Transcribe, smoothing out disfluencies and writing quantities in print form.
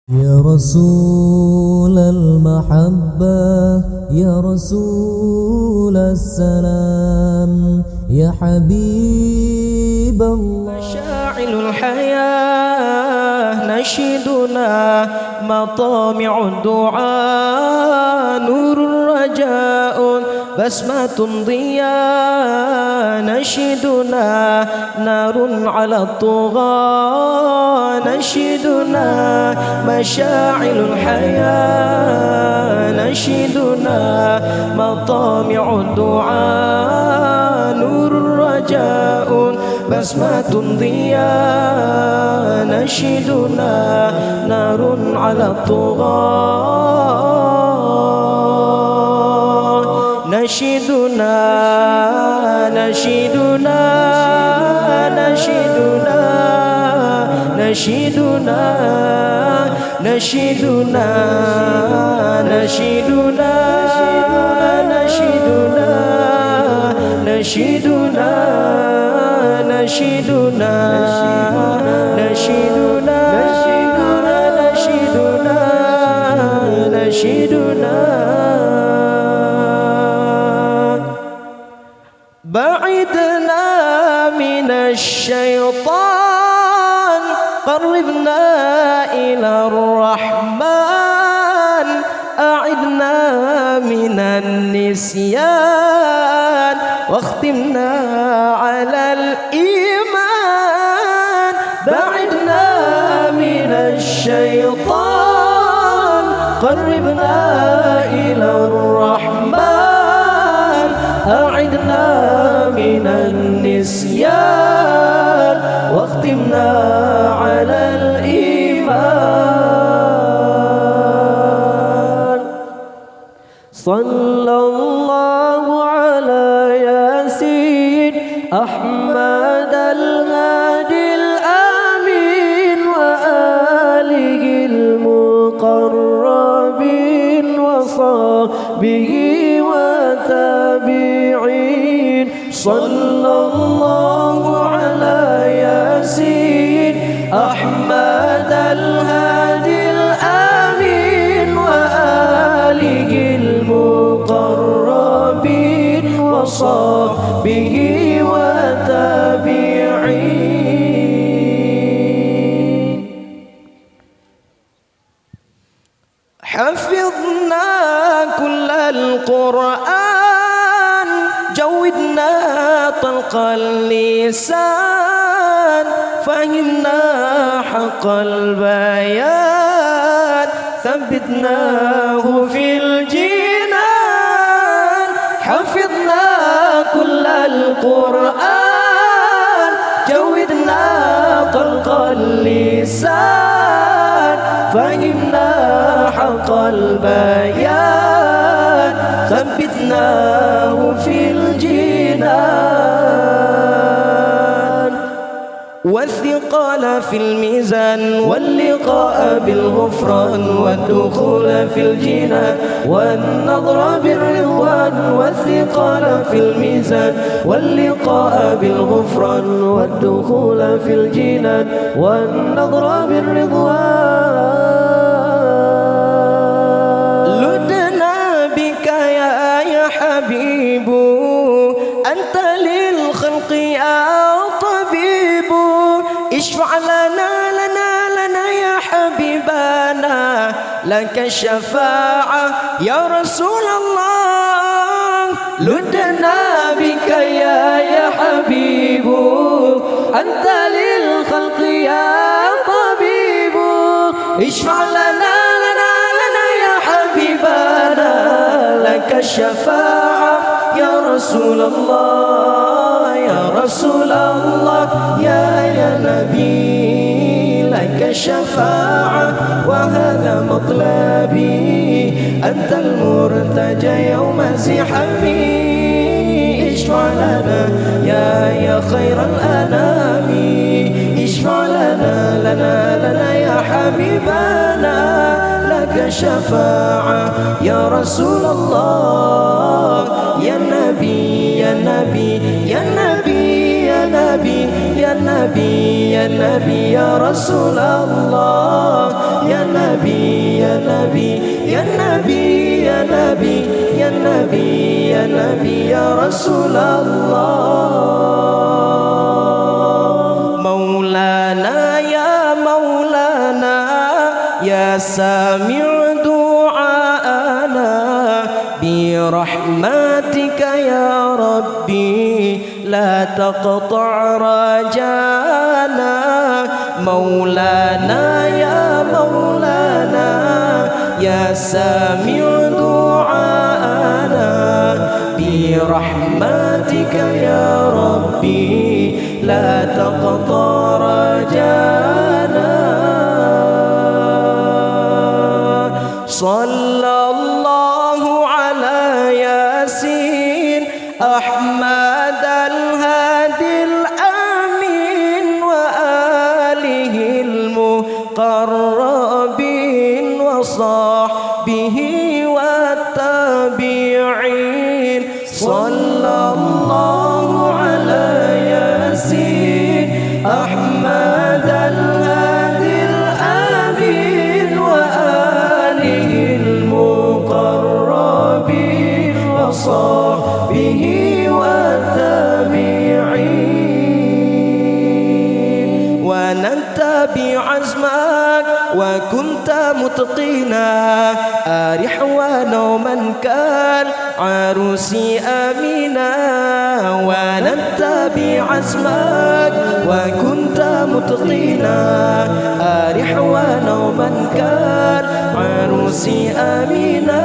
يا رسول المحبة يا رسول السلام يا حبيب الله. مشاعل الحياة نشيدنا مطامع الدعاء نور رجاء بسمة ضياء نشيدنا نار على الطغاة نشيدنا مشاعل الحياة نشيدنا مطامع الدعاء نور رجاء بسمة ضياء نشيدنا نار على الطغاة نشيدنا نشيدنا نشيدنا نشيدنا نشيدنا نشيدنا نشيدنا نشيدنا نشيدنا نشيدنا نشيدنا نشيدنا بعدنا من الشيطان قربنا إلى الرحمن أعدنا من النسيان واختمنا على الإيمان بعدنا من الشيطان قربنا إلى الرحمن أعدنا من النسيان واختمنا على الإيمان صلى الله على ياسين أحمد الهادي الآمين وآله المقربين وصحبه وتابعين صلى الله على ياسين أحمد الهادي الآمين وآله المقربين وصحبه وتابعين حفظنا كل القرآن جودنا طلق اللسان فهمنا حق البيان ثبتناه في الجنان حفظنا كل القرآن جودنا طلق اللسان فهمنا حق البيان ثبتناه في الجنان والثقال في الميزان واللقاء بالغفران والدخول في الجنان والنظر بالرضوان والثقال في الميزان واللقاء بالغفران والدخول في الجنان والنظر بالرضوان لدنا بك يا حبيب أنت للخلق يا طبيب اشفع لنا يا حبيبنا لك الشفاعة يا رسول الله لدنا بك يا حبيب أنت للخلق يا طبيب اشفع لنا يا حبيبنا لك الشفاعة يا رسول الله يا رسول الله يا نبي لك الشفاعة وهذا مطلبي أنت المرتجى يوم زحامي اشفع لنا يا خير الأنام اشفع لنا يا حبيبنا لك الشفاعة يا رسول الله يا نبي يا نبي يا نبي يا نبي يا نبي يا نبي يا رسول الله يا نبي يا نبي يا نبي يا نبي يا نبي يا نبي يا رسول الله مولانا يا مولانا يا سامع دعاءنا برحمتك يا ربي لا تقطع رجانا مولانا يا مولانا يا سامع دعاءنا برحمتك يا ربي لا تقطع رجانا صلى الله على ياسين أحمد الهادي الأمين وآله المقربين وصحبه والتابعين صلى الله على ياسين أحمد الهادي الأمين وآله المقربين وصحبه والتابعين ونتبع عزمك وكنت متقينا أرح ونوما كان عروسي أمينا ونتبع عزمك وكنت متقينا أرح ونوما كان عروسي أمينا